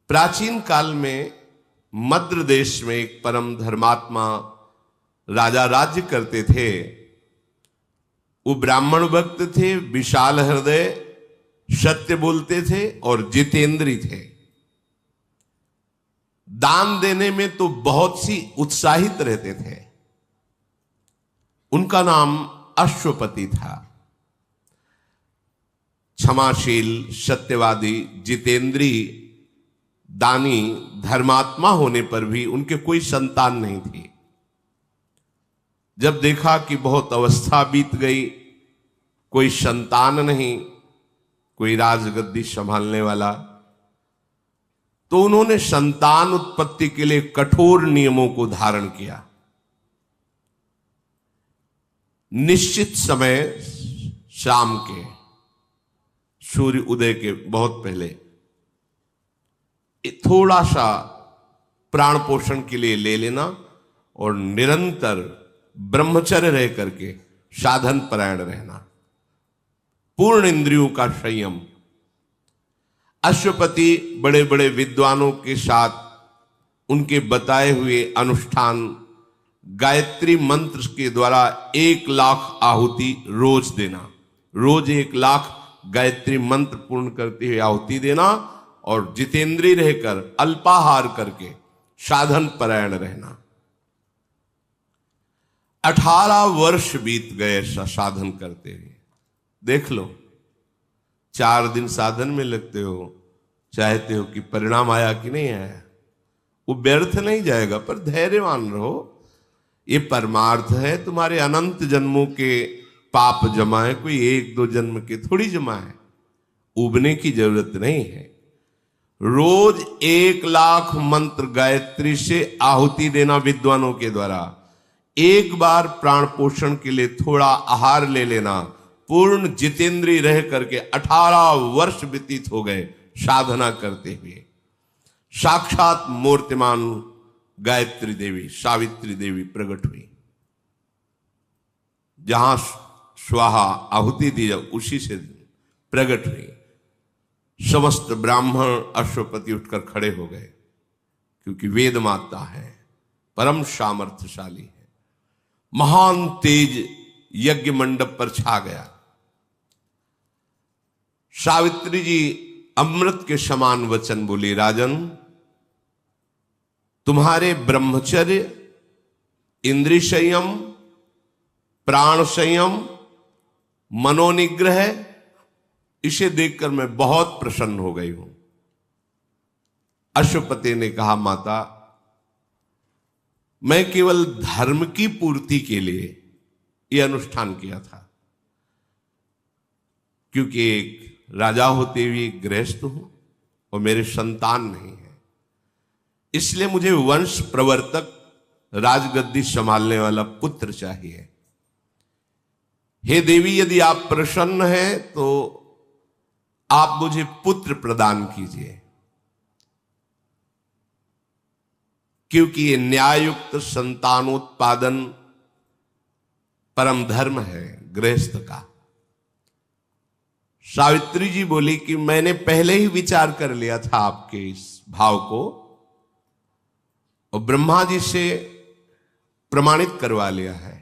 प्राचीन काल में मद्र देश में एक परम धर्मात्मा राजा राज्य करते थे। वो ब्राह्मण भक्त थे, विशाल हृदय, सत्य बोलते थे और जितेंद्री थे। दान देने में तो बहुत सी उत्साहित रहते थे। उनका नाम अश्वपति था। क्षमाशील, सत्यवादी, जितेंद्री, दानी, धर्मात्मा होने पर भी उनके कोई संतान नहीं थी। जब देखा कि बहुत अवस्था बीत गई, कोई संतान नहीं, कोई राजगद्दी संभालने वाला, तो उन्होंने संतान उत्पत्ति के लिए कठोर नियमों को धारण किया। निश्चित समय शाम के सूर्य उदय के बहुत पहले थोड़ा सा प्राण पोषण के लिए ले लेना और निरंतर ब्रह्मचर्य रह करके साधन परायण रहना, पूर्ण इंद्रियों का संयम। अश्वपति बड़े बड़े विद्वानों के साथ उनके बताए हुए अनुष्ठान गायत्री मंत्र के द्वारा 1,00,000 आहुति रोज देना, रोज 1,00,000 गायत्री मंत्र पूर्ण करते हुए आहुति देना और जितेंद्री रहकर अल्पाहार करके साधन परायण रहना। 18 वर्ष बीत गए साधन करते हुए। देख लो, 4 दिन साधन में लगते हो, चाहते हो कि परिणाम आया कि नहीं आया। वो व्यर्थ नहीं जाएगा, पर धैर्यवान रहो। ये परमार्थ है, तुम्हारे अनंत जन्मों के पाप जमा है, कोई 1-2 जन्म के थोड़ी जमा है। उबने की जरूरत नहीं है। रोज 1,00,000 मंत्र गायत्री से आहुति देना विद्वानों के द्वारा, एक बार प्राण पोषण के लिए थोड़ा आहार ले लेना, पूर्ण जितेंद्री रह करके 18 वर्ष व्यतीत हो गए साधना करते हुए। साक्षात मूर्तिमान गायत्री देवी, सावित्री देवी प्रकट हुई। जहां स्वाहा आहुति दी उसी से प्रकट हुई। समस्त ब्राह्मण अश्वपति उठकर खड़े हो गए, क्योंकि वेद माता है, परम सामर्थ्यशाली है। महान तेज यज्ञ मंडप पर छा गया। सावित्री जी अमृत के समान वचन बोली, राजन, तुम्हारे ब्रह्मचर्य, इंद्रिय संयम, प्राण संयम, मनोनिग्रह, इसे देखकर मैं बहुत प्रसन्न हो गई हूं। अश्वपति ने कहा, माता, मैं केवल धर्म की पूर्ति के लिए यह अनुष्ठान किया था, क्योंकि एक राजा होते हुए गृहस्थ हूं और मेरे संतान नहीं है, इसलिए मुझे वंश प्रवर्तक, राजगद्दी संभालने वाला पुत्र चाहिए। हे देवी, यदि आप प्रसन्न हैं तो आप मुझे पुत्र प्रदान कीजिए, क्योंकि ये न्यायुक्त संतानोत्पादन परम धर्म है गृहस्थ का। सावित्री जी बोली कि मैंने पहले ही विचार कर लिया था आपके इस भाव को, और ब्रह्मा जी से प्रमाणित करवा लिया है,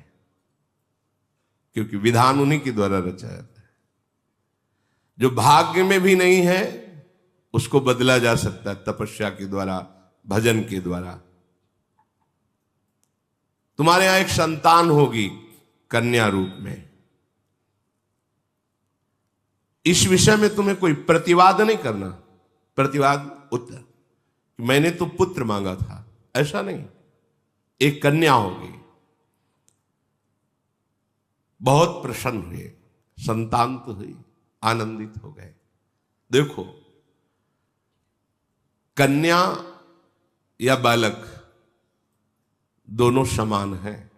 क्योंकि विधान उन्हीं के द्वारा रचा जाता है। जो भाग्य में भी नहीं है उसको बदला जा सकता है तपस्या के द्वारा, भजन के द्वारा। तुम्हारे यहां एक संतान होगी कन्या रूप में। इस विषय में तुम्हें कोई प्रतिवाद नहीं करना। प्रतिवाद उत्तर, मैंने तो पुत्र मांगा था, ऐसा नहीं, एक कन्या होगी। बहुत प्रसन्न हुए, संतान तो हुई, आनंदित हो गए। देखो, कन्या या बालक दोनों समान हैं।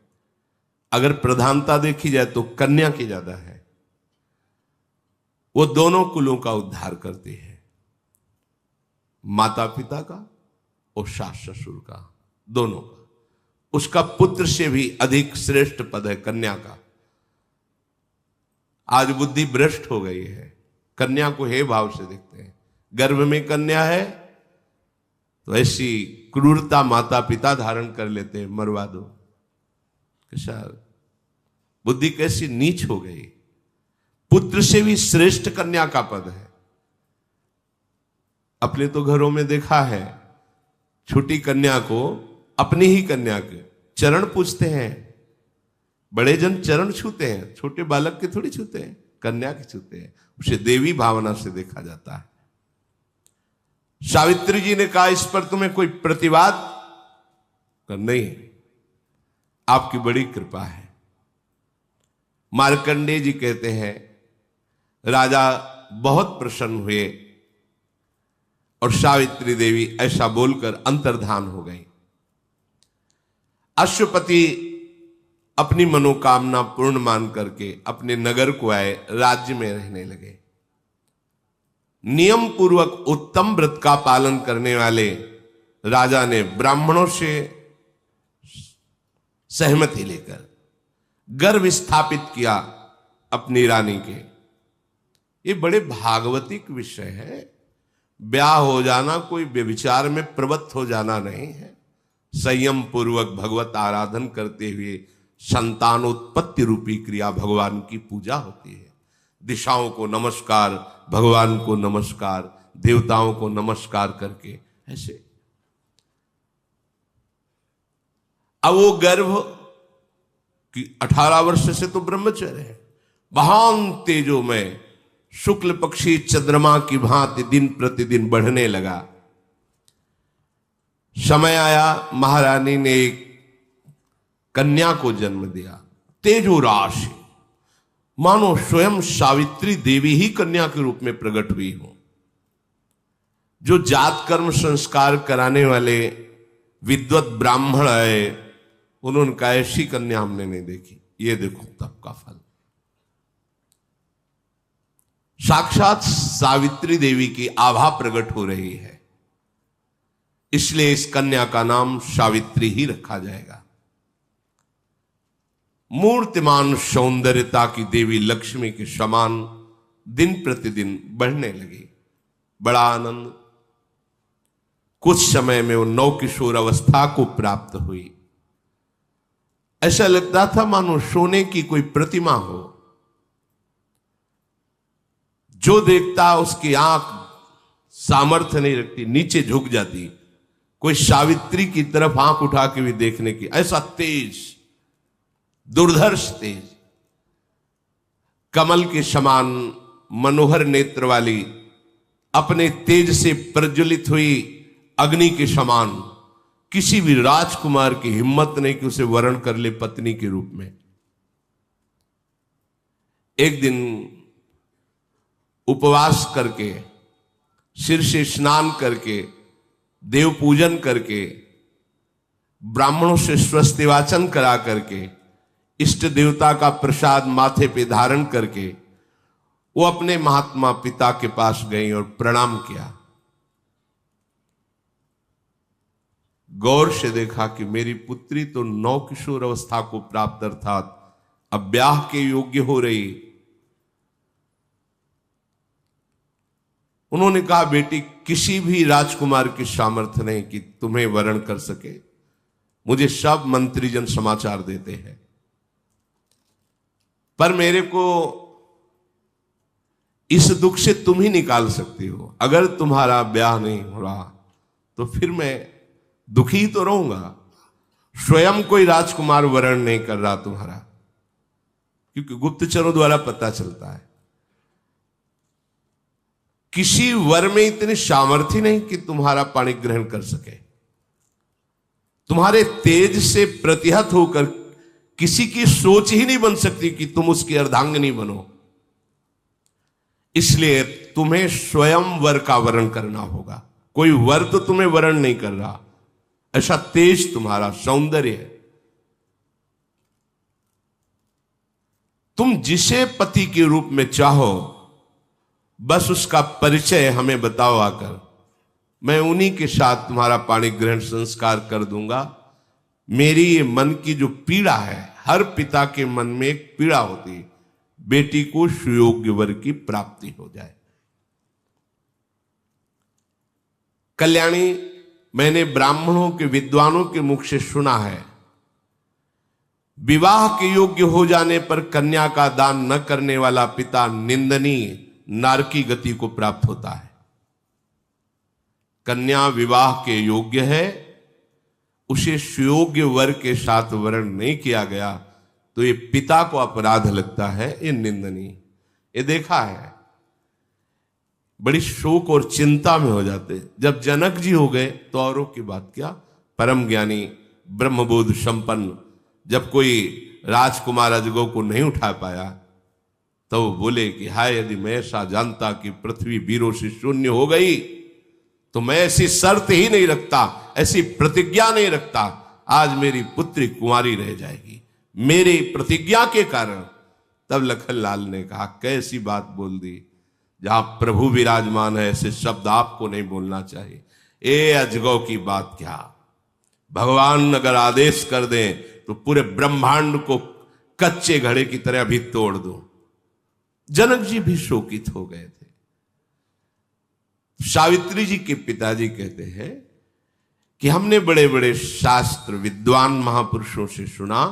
अगर प्रधानता देखी जाए तो कन्या की ज्यादा है। वो दोनों कुलों का उद्धार करती है, माता पिता का और सास ससुर का, दोनों का। उसका पुत्र से भी अधिक श्रेष्ठ पद है कन्या का। आज बुद्धि भ्रष्ट हो गई है, कन्या को हे भाव से देखते हैं। गर्भ में कन्या है तो ऐसी क्रूरता माता पिता धारण कर लेते हैं, मरवा दो। कैसा बुद्धि कैसी नीच हो गई। पुत्र से भी श्रेष्ठ कन्या का पद है। अपने तो घरों में देखा है, छोटी कन्या को अपनी ही कन्या के चरण पूछते हैं। बड़े जन चरण छूते हैं, छोटे बालक के थोड़ी छूते हैं, कन्या के छूते हैं। उसे देवी भावना से देखा जाता है। सावित्री जी ने कहा, इस पर तुम्हें कोई प्रतिवाद? नहीं, आपकी बड़ी कृपा है। मार्कंडेय जी कहते हैं, राजा बहुत प्रसन्न हुए और सावित्री देवी ऐसा बोलकर अंतर्धान हो गई। अश्वपति अपनी मनोकामना पूर्ण मान करके अपने नगर को आए, राज्य में रहने लगे। नियम पूर्वक उत्तम व्रत का पालन करने वाले राजा ने ब्राह्मणों से सहमति लेकर गर्भ स्थापित किया अपनी रानी के। ये बड़े भागवतिक विषय है। ब्याह हो जाना कोई व्यभिचार में प्रवृत्त हो जाना नहीं है। संयम पूर्वक भगवत आराधन करते हुए संतानोत्पत्ति रूपी क्रिया भगवान की पूजा होती है। दिशाओं को नमस्कार, भगवान को नमस्कार, देवताओं को नमस्कार करके ऐसे। अब वो गर्भ की 18 वर्ष से तो ब्रह्मचर्य है। महान तेजो में शुक्ल पक्षी चंद्रमा की भांति दिन प्रतिदिन बढ़ने लगा। समय आया, महारानी ने एक कन्या को जन्म दिया। तेजो राशि, मानो स्वयं सावित्री देवी ही कन्या के रूप में प्रकट हुई हो। जो जात कर्म संस्कार कराने वाले विद्वत ब्राह्मण आए, उन्होंने कहा ऐसी कन्या हमने नहीं देखी। ये देखो तप का फल। साक्षात सावित्री देवी की आभा प्रकट हो रही है, इसलिए इस कन्या का नाम सावित्री ही रखा जाएगा। मूर्तिमान सौंदर्यता की देवी लक्ष्मी के समान दिन प्रतिदिन बढ़ने लगी। बड़ा आनंद। कुछ समय में वो नौ किशोर अवस्था को प्राप्त हुई। ऐसा लगता था मानो सोने की कोई प्रतिमा हो। जो देखता उसकी आंख सामर्थ्य नहीं रखती, नीचे झुक जाती। कोई सावित्री की तरफ आंख उठा के भी देखने की, ऐसा तेज, दुर्धर्ष तेज। कमल के समान मनोहर नेत्र वाली, अपने तेज से प्रज्वलित हुई अग्नि के समान। किसी भी राजकुमार की हिम्मत नहीं कि उसे वरण कर ले पत्नी के रूप में। एक दिन उपवास करके, सिर से स्नान करके, देव पूजन करके, ब्राह्मणों से स्वस्ति वाचन करा करके, इष्ट देवता का प्रसाद माथे पे धारण करके वो अपने महात्मा पिता के पास गई और प्रणाम किया। गौर से देखा कि मेरी पुत्री तो नौ किशोर अवस्था को प्राप्त, अर्थात अब ब्याह के योग्य हो रही। उन्होंने कहा, बेटी, किसी भी राजकुमार की सामर्थ्य नहीं कि तुम्हें वरण कर सके। मुझे सब मंत्रीजन समाचार देते हैं, पर मेरे को इस दुख से तुम ही निकाल सकती हो। अगर तुम्हारा ब्याह नहीं हो रहा तो फिर मैं दुखी तो रहूंगा। स्वयं कोई राजकुमार वरण नहीं कर रहा तुम्हारा, क्योंकि गुप्तचरों द्वारा पता चलता है। किसी वर में इतनी सामर्थ्य नहीं कि तुम्हारा पाणी ग्रहण कर सके। तुम्हारे तेज से प्रतिहत होकर किसी की सोच ही नहीं बन सकती कि तुम उसकी अर्धांगिनी बनो। इसलिए तुम्हें स्वयं वर का वरण करना होगा। कोई वर तो तुम्हें वरण नहीं कर रहा, ऐसा तेज तुम्हारा सौंदर्य है। तुम जिसे पति के रूप में चाहो, बस उसका परिचय हमें बताओ आकर। मैं उन्हीं के साथ तुम्हारा पाणी ग्रहण संस्कार कर दूंगा। मेरी ये मन की जो पीड़ा है, हर पिता के मन में एक पीड़ा होती है, बेटी को सुयोग्य वर की प्राप्ति हो जाए। कल्याणी मैंने ब्राह्मणों के विद्वानों के मुख से सुना है, विवाह के योग्य हो जाने पर कन्या का दान न करने वाला पिता निंदनीय नरकी गति को प्राप्त होता है। कन्या विवाह के योग्य है, उसे सुयोग्य वर के साथ वर्ण नहीं किया गया तो ये पिता को अपराध लगता है, ये निंदनीय। ये देखा है, बड़ी शोक और चिंता में हो जाते। जब जनक जी हो गए तो औरों की बात क्या, परम ज्ञानी ब्रह्मबोध संपन्न, जब कोई राजकुमार अजगौ को नहीं उठा पाया तो वो बोले कि हाय, यदि मैं ऐसा जानता कि पृथ्वी वीरों से शून्य हो गई तो मैं ऐसी शर्त ही नहीं रखता, ऐसी प्रतिज्ञा नहीं रखता, आज मेरी पुत्री कुंवारी रह जाएगी मेरी प्रतिज्ञा के कारण। तब लखनलाल ने कहा, कैसी बात बोल दी, जहां प्रभु विराजमान है ऐसे शब्द आपको नहीं बोलना चाहिए। ए अजगौ की बात क्या, भगवान अगर आदेश कर दें तो पूरे ब्रह्मांड को कच्चे घड़े की तरह अभी तोड़ दो। जनक जी भी शोकित हो गए थे। सावित्री जी के पिताजी कहते हैं कि हमने बड़े बड़े शास्त्र विद्वान महापुरुषों से सुना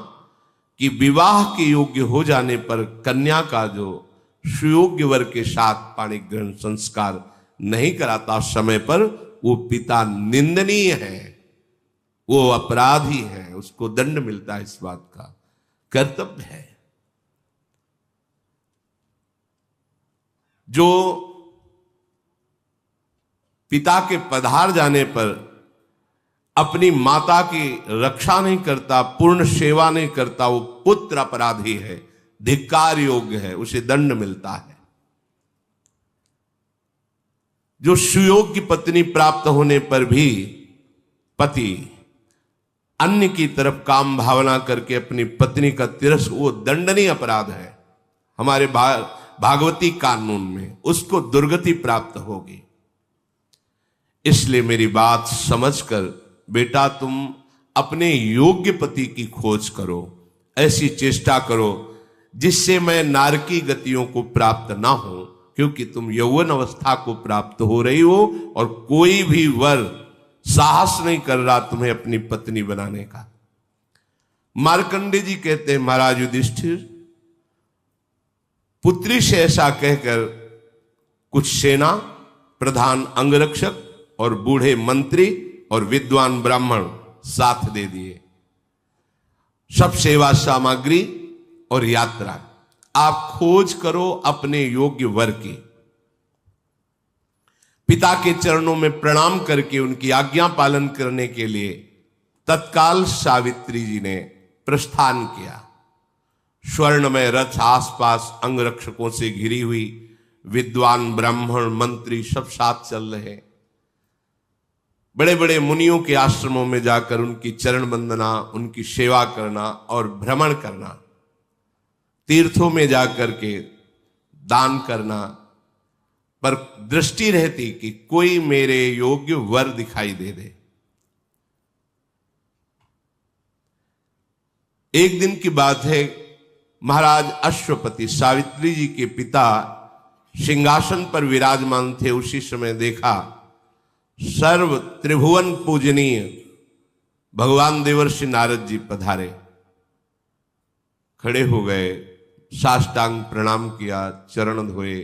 कि विवाह के योग्य हो जाने पर कन्या का जो सुयोग्य वर के साथ पाणी ग्रहण संस्कार नहीं कराता समय पर, वो पिता निंदनीय है, वो अपराधी है, उसको दंड मिलता है। इस बात का कर्तव्य है। जो पिता के पधार जाने पर अपनी माता की रक्षा नहीं करता, पूर्ण सेवा नहीं करता, वो पुत्र अपराधी है, धिक्कार योग्य है, उसे दंड मिलता है। जो सुयोग्य पत्नी प्राप्त होने पर भी पति अन्य की तरफ काम भावना करके अपनी पत्नी का तिरस्कार, वो दंडनीय अपराध है। हमारे भागवती कानून में उसको दुर्गति प्राप्त होगी। इसलिए मेरी बात समझकर बेटा तुम अपने योग्य पति की खोज करो, ऐसी चेष्टा करो जिससे मैं नारकी गतियों को प्राप्त ना हो, क्योंकि तुम यौवन अवस्था को प्राप्त हो रही हो और कोई भी वर साहस नहीं कर रहा तुम्हें अपनी पत्नी बनाने का। मार्कंडे जी कहते हैं, महाराज युधिष्ठिर, पुत्री से ऐसा कहकर कुछ सेना प्रधान अंगरक्षक और बूढ़े मंत्री और विद्वान ब्राह्मण साथ दे दिए, सब सेवा सामग्री और यात्रा। आप खोज करो अपने योग्य वर की। पिता के चरणों में प्रणाम करके उनकी आज्ञा पालन करने के लिए तत्काल सावित्री जी ने प्रस्थान किया। स्वर्णमय रथ आसपास अंगरक्षकों से घिरी हुई, विद्वान ब्राह्मण मंत्री सब साथ चल रहे। बड़े बड़े मुनियों के आश्रमों में जाकर उनकी चरण वंदना, उनकी सेवा करना और भ्रमण करना, तीर्थों में जाकर के दान करना, पर दृष्टि रहती कि कोई मेरे योग्य वर दिखाई दे दे। एक दिन की बात है, महाराज अश्वपति सावित्री जी के पिता सिंहासन पर विराजमान थे। उसी समय देखा सर्व त्रिभुवन पूजनीय भगवान देवर्षि नारद जी पधारे। खड़े हो गए, साष्टांग प्रणाम किया, चरण धोए,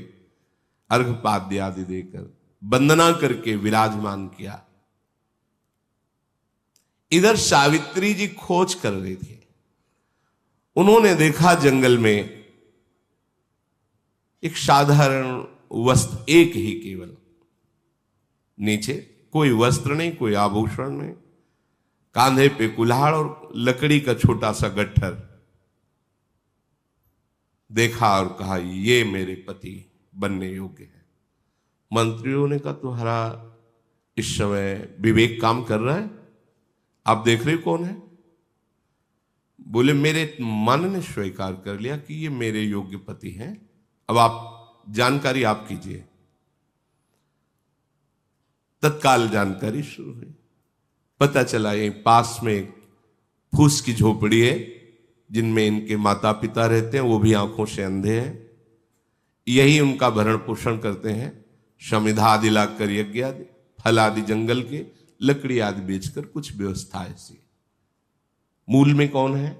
अर्घपाद्य आदि देकर वंदना करके विराजमान किया। इधर सावित्री जी खोज कर रही थी। उन्होंने देखा जंगल में एक साधारण वस्त्र, एक ही केवल, नीचे कोई वस्त्र नहीं, कोई आभूषण नहीं, कांधे पे कुल्हाड़ और लकड़ी का छोटा सा गट्ठर। देखा और कहा, ये मेरे पति बनने योग्य है। मंत्रियों ने कहा, तुम्हारा इस समय विवेक काम कर रहा है, आप देख रहे कौन है? बोले, मेरे मन ने स्वीकार कर लिया कि ये मेरे योग्य पति हैं, अब आप जानकारी आप कीजिए। तत्काल जानकारी शुरू हुई। पता चला यहीं पास में एक फूस की झोपड़ी है जिनमें इनके माता पिता रहते हैं, वो भी आंखों से अंधे हैं। यही उनका भरण पोषण करते हैं। समिधा आदि लाकर यज्ञ आदि, फल आदि जंगल के लकड़ी आदि बेचकर कुछ व्यवस्था ऐसी। मूल में कौन है?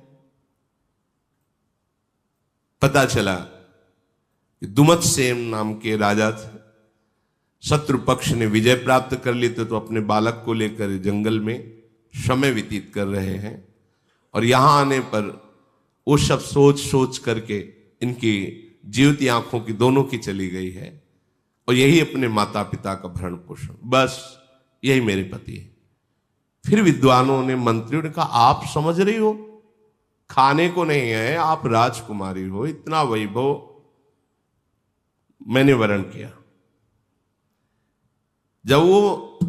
पता चला कि दुमत्सेन नाम के राजा थे। शत्रु पक्ष ने विजय प्राप्त कर ली तो अपने बालक को लेकर जंगल में समय व्यतीत कर रहे हैं, और यहां आने पर वो सब सोच सोच करके इनकी जीवती आंखों की दोनों की चली गई है, और यही अपने माता पिता का भरण पोषण, बस यही मेरे पति है। फिर विद्वानों ने, मंत्रियों ने कहा, आप समझ रही हो, खाने को नहीं है, आप राजकुमारी हो, इतना वैभव। मैंने वरण किया। जब वो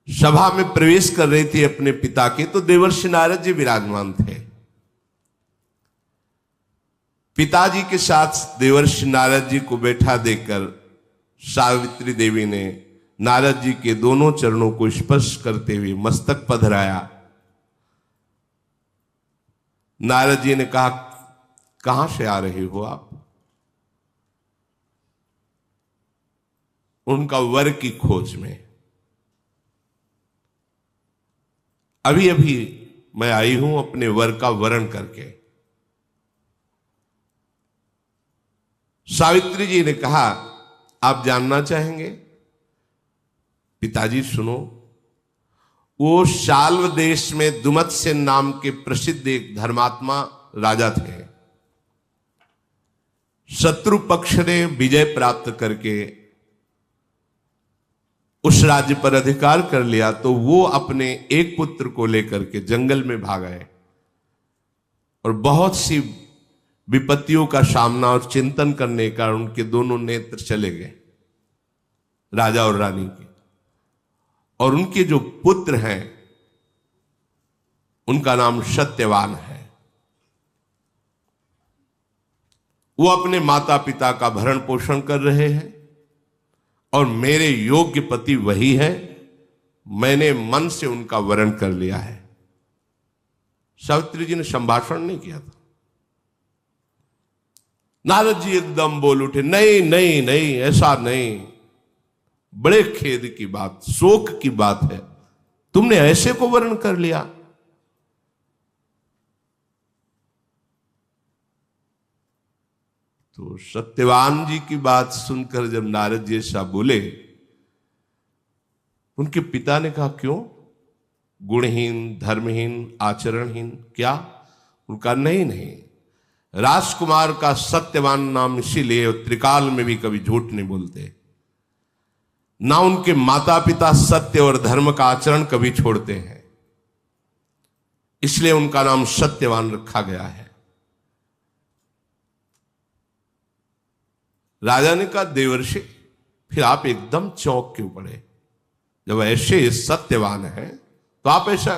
सभा में प्रवेश कर रही थी अपने पिता के, तो देवर्षि नारद जी विराजमान थे। पिताजी के साथ देवर्षि नारद जी को बैठा देखकर सावित्री देवी ने नारद जी के दोनों चरणों को स्पर्श करते हुए मस्तक पधराया। नारद जी ने कहा, कहां से आ रहे हो आप? उनका वर की खोज में। अभी अभी मैं आई हूं अपने वर का वरण करके। सावित्री जी ने कहा, आप जानना चाहेंगे? पिताजी सुनो, वो शाल्व देश में दुमत्सेन नाम के प्रसिद्ध एक धर्मात्मा राजा थे। शत्रु पक्ष ने विजय प्राप्त करके उस राज्य पर अधिकार कर लिया, तो वो अपने एक पुत्र को लेकर के जंगल में भाग गए, और बहुत सी विपत्तियों का सामना और चिंतन करने का उनके दोनों नेत्र चले गए, राजा और रानी के। और उनके जो पुत्र हैं उनका नाम सत्यवान है। वो अपने माता पिता का भरण पोषण कर रहे हैं, और मेरे योग्य पति वही है। मैंने मन से उनका वरण कर लिया है। सावित्री जी ने संभाषण नहीं किया था। नारद जी एकदम बोल उठे, नहीं नहीं नहीं, ऐसा नहीं, बड़े खेद की बात, शोक की बात है, तुमने ऐसे को वर्ण कर लिया। तो सत्यवान जी की बात सुनकर जब नारद जी ऐसा बोले, उनके पिता ने कहा, क्यों? गुणहीन, धर्महीन, आचरणहीन क्या? उनका नहीं नहीं, राजकुमार का सत्यवान नाम इसीलिए त्रिकाल में भी कभी झूठ नहीं बोलते, ना उनके माता पिता सत्य और धर्म का आचरण कभी छोड़ते हैं, इसलिए उनका नाम सत्यवान रखा गया है। राजा ने कहा, देवर्षि, फिर आप एकदम चौंक क्यों पड़े? जब ऐसे सत्यवान है तो आप ऐसा?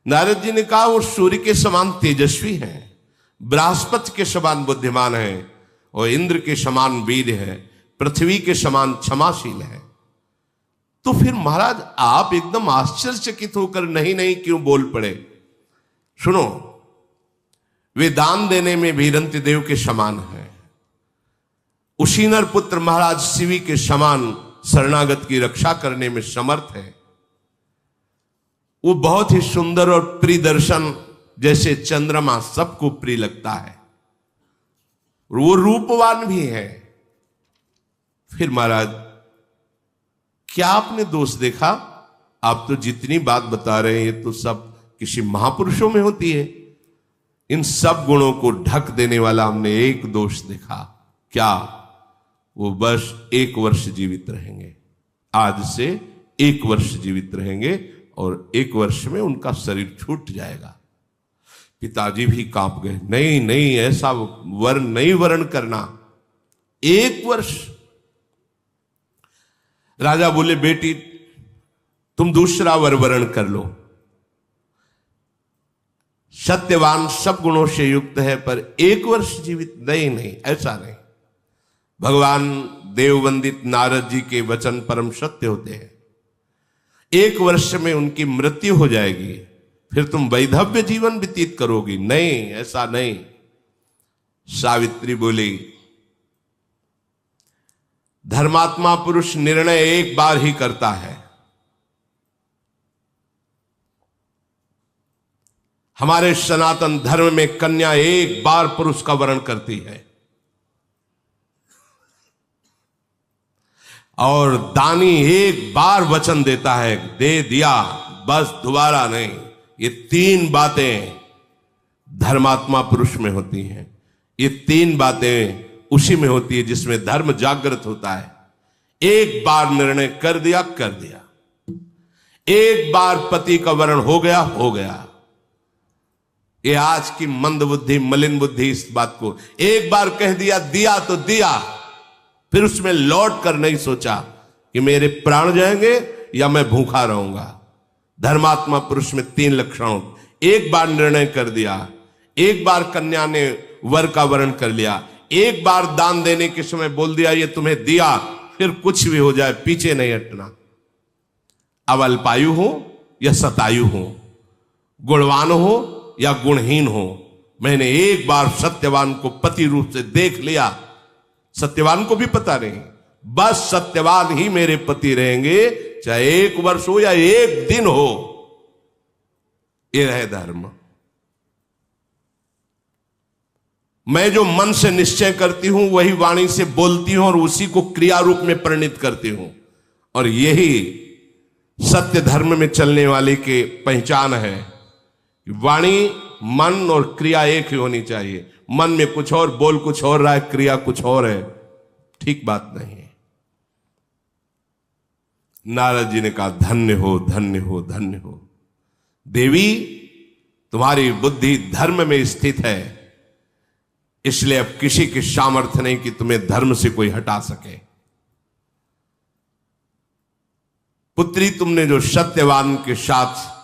नारद जी ने कहा, वो सूर्य के समान तेजस्वी हैं, बृहस्पति के समान बुद्धिमान है, और इंद्र के समान वीर है, पृथ्वी के समान क्षमाशील है। तो फिर महाराज आप एकदम आश्चर्यचकित होकर नहीं नहीं क्यों बोल पड़े? सुनो, वे दान देने में भी रंति देव के समान है, उशीनर पुत्र महाराज शिवी के समान शरणागत की रक्षा करने में समर्थ है। वो बहुत ही सुंदर और प्रिय दर्शन जैसे चंद्रमा सबको प्रिय लगता है, वो रूपवान भी है। फिर महाराज क्या आपने दोष देखा? आप तो जितनी बात बता रहे हैं ये तो सब किसी महापुरुषों में होती है। इन सब गुणों को ढक देने वाला हमने एक दोष देखा। क्या? वो बस 1 वर्ष जीवित रहेंगे। आज से 1 वर्ष जीवित रहेंगे और 1 वर्ष में उनका शरीर छूट जाएगा। पिताजी भी कांप गए। नहीं नहीं, ऐसा वर्ण नहीं वर्ण करना, 1 वर्ष। राजा बोले, बेटी तुम दूसरा वर वर्ण कर लो। सत्यवान सब गुणों से युक्त है पर 1 वर्ष जीवित? नहीं नहीं, ऐसा नहीं। भगवान देववंदित नारद जी के वचन परम सत्य होते हैं। 1 वर्ष में उनकी मृत्यु हो जाएगी, फिर तुम वैधव्य जीवन व्यतीत करोगी। नहीं, ऐसा नहीं। सावित्री बोली, धर्मात्मा पुरुष निर्णय एक बार ही करता है, हमारे सनातन धर्म में कन्या एक बार पुरुष का वरण करती है, और दानी एक बार वचन देता है, दे दिया बस, दोबारा नहीं। ये 3 बातें धर्मात्मा पुरुष में होती हैं। ये 3 बातें उसी में होती है जिसमें धर्म जागृत होता है। एक बार निर्णय कर दिया, कर दिया। एक बार पति का वरण हो गया, हो गया। ये आज की मंद बुद्धि, मलिन बुद्धि इस बात को एक बार कह दिया, दिया तो दिया, फिर उसमें लौट कर नहीं सोचा कि मेरे प्राण जाएंगे या मैं भूखा रहूंगा। धर्मात्मा पुरुष में 3 लक्षण। एक बार निर्णय कर दिया, एक बार कन्या ने वर का वरण कर लिया, एक बार दान देने के समय बोल दिया ये तुम्हें दिया, फिर कुछ भी हो जाए पीछे नहीं हटना। अब अल्पायु हो या शतायु हो, गुणवान हो या गुणहीन हो, मैंने एक बार सत्यवान को पति रूप से देख लिया। सत्यवान को भी पता नहीं, बस सत्यवान ही मेरे पति रहेंगे, चाहे 1 वर्ष हो या 1 दिन हो। यह है धर्म। मैं जो मन से निश्चय करती हूं वही वाणी से बोलती हूं और उसी को क्रिया रूप में परिणित करती हूं, और यही सत्य धर्म में चलने वाले की पहचान है। वाणी, मन और क्रिया एक ही होनी चाहिए। मन में कुछ और, बोल कुछ और रहा है, क्रिया कुछ और है, ठीक बात नहीं है। नारद जी ने कहा, धन्य हो, धन्य हो, धन्य हो देवी, तुम्हारी बुद्धि धर्म में स्थित है, इसलिए अब किसी की सामर्थ्य नहीं कि तुम्हें धर्म से कोई हटा सके। पुत्री, तुमने जो सत्यवान के साथ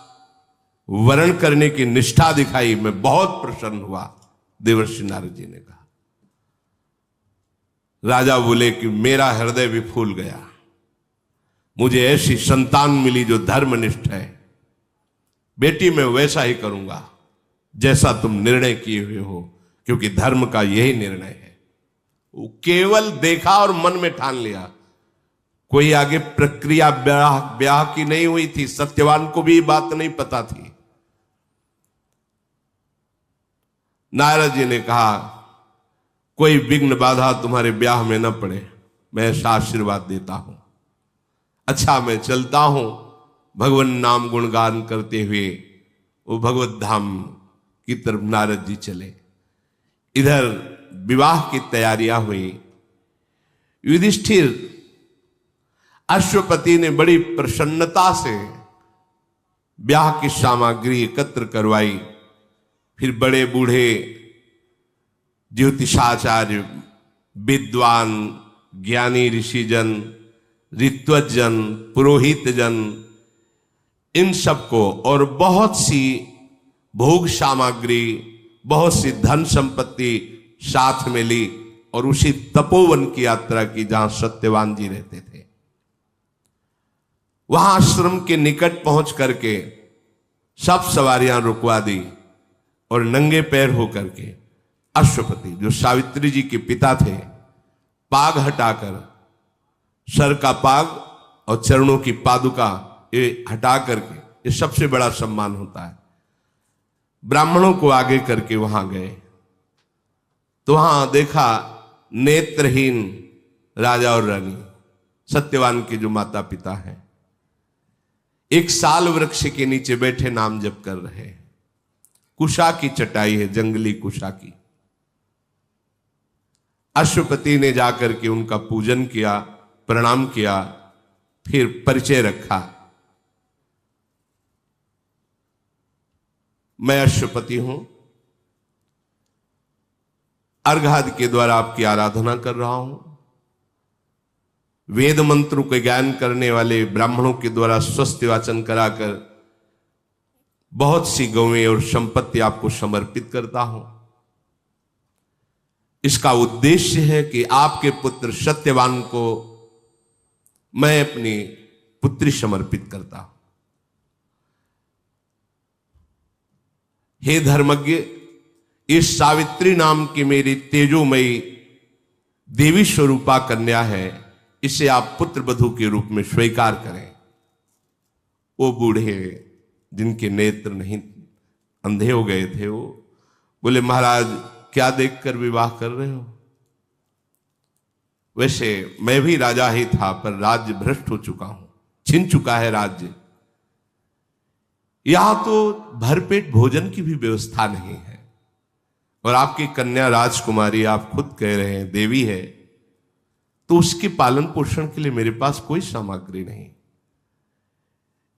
वरण करने की निष्ठा दिखाई, मैं बहुत प्रसन्न हुआ। देवर्षि नारद जी ने कहा। राजा बोले कि मेरा हृदय भी फूल गया, मुझे ऐसी संतान मिली जो धर्मनिष्ठ है। बेटी मैं वैसा ही करूंगा जैसा तुम निर्णय किए हुए हो, क्योंकि धर्म का यही निर्णय है। वो केवल देखा और मन में ठान लिया, कोई आगे प्रक्रिया ब्याह की नहीं हुई थी। सत्यवान को भी बात नहीं पता थी। नारद जी ने कहा, कोई विघ्न बाधा तुम्हारे ब्याह में न पड़े, मैं ऐसा आशीर्वाद देता हूं। अच्छा, मैं चलता हूं। भगवान नाम गुणगान करते हुए वो भगवत धाम की तरफ नारद जी चले। इधर विवाह की तैयारियां हुई। युधिष्ठिर, अश्वपति ने बड़ी प्रसन्नता से ब्याह की सामग्री एकत्र करवाई। फिर बड़े बूढ़े ज्योतिषाचार्य, विद्वान, ज्ञानी ऋषिजन, ऋत्वजन, पुरोहितजन, इन सबको और बहुत सी भोग सामग्री, बहुत सी धन संपत्ति साथ में ली और उसी तपोवन की यात्रा की जहां सत्यवान जी रहते थे। वहां आश्रम के निकट पहुंच करके सब सवारियां रुकवा दी और नंगे पैर होकर के अश्वपति, जो सावित्री जी के पिता थे, पाग हटाकर, सर का पाग और चरणों की पादुका ये हटा करके, ये सबसे बड़ा सम्मान होता है, ब्राह्मणों को आगे करके वहां गए। तो वहां देखा नेत्रहीन राजा और रानी, सत्यवान के जो माता पिता हैं, एक साल वृक्ष के नीचे बैठे नाम जप कर रहे हैं। कुशा की चटाई है, जंगली कुशा की। अश्वपति ने जाकर के उनका पूजन किया, प्रणाम किया, फिर परिचय रखा, मैं अश्वपति हूं, अर्घादि के द्वारा आपकी आराधना कर रहा हूं। वेद मंत्रों के ज्ञान करने वाले ब्राह्मणों के द्वारा स्वस्ति वाचन कराकर बहुत सी गौएं और संपत्ति आपको समर्पित करता हूं। इसका उद्देश्य है कि आपके पुत्र सत्यवान को मैं अपनी पुत्री समर्पित करता हूं। हे धर्मज्ञ, इस सावित्री नाम की मेरी तेजोमयी देवी स्वरूपा कन्या है, इसे आप पुत्र वधू के रूप में स्वीकार करें। वो बूढ़े जिनके नेत्र नहीं अंधे हो गए थे वो। बोले महाराज क्या देखकर विवाह कर रहे हो? वैसे मैं भी राजा ही था, पर राज्य भ्रष्ट हो चुका हूं, छिन चुका है राज्य। यहां तो भरपेट भोजन की भी व्यवस्था नहीं है, और आपकी कन्या राजकुमारी, आप खुद कह रहे हैं देवी है, तो उसके पालन पोषण के लिए मेरे पास कोई सामग्री नहीं।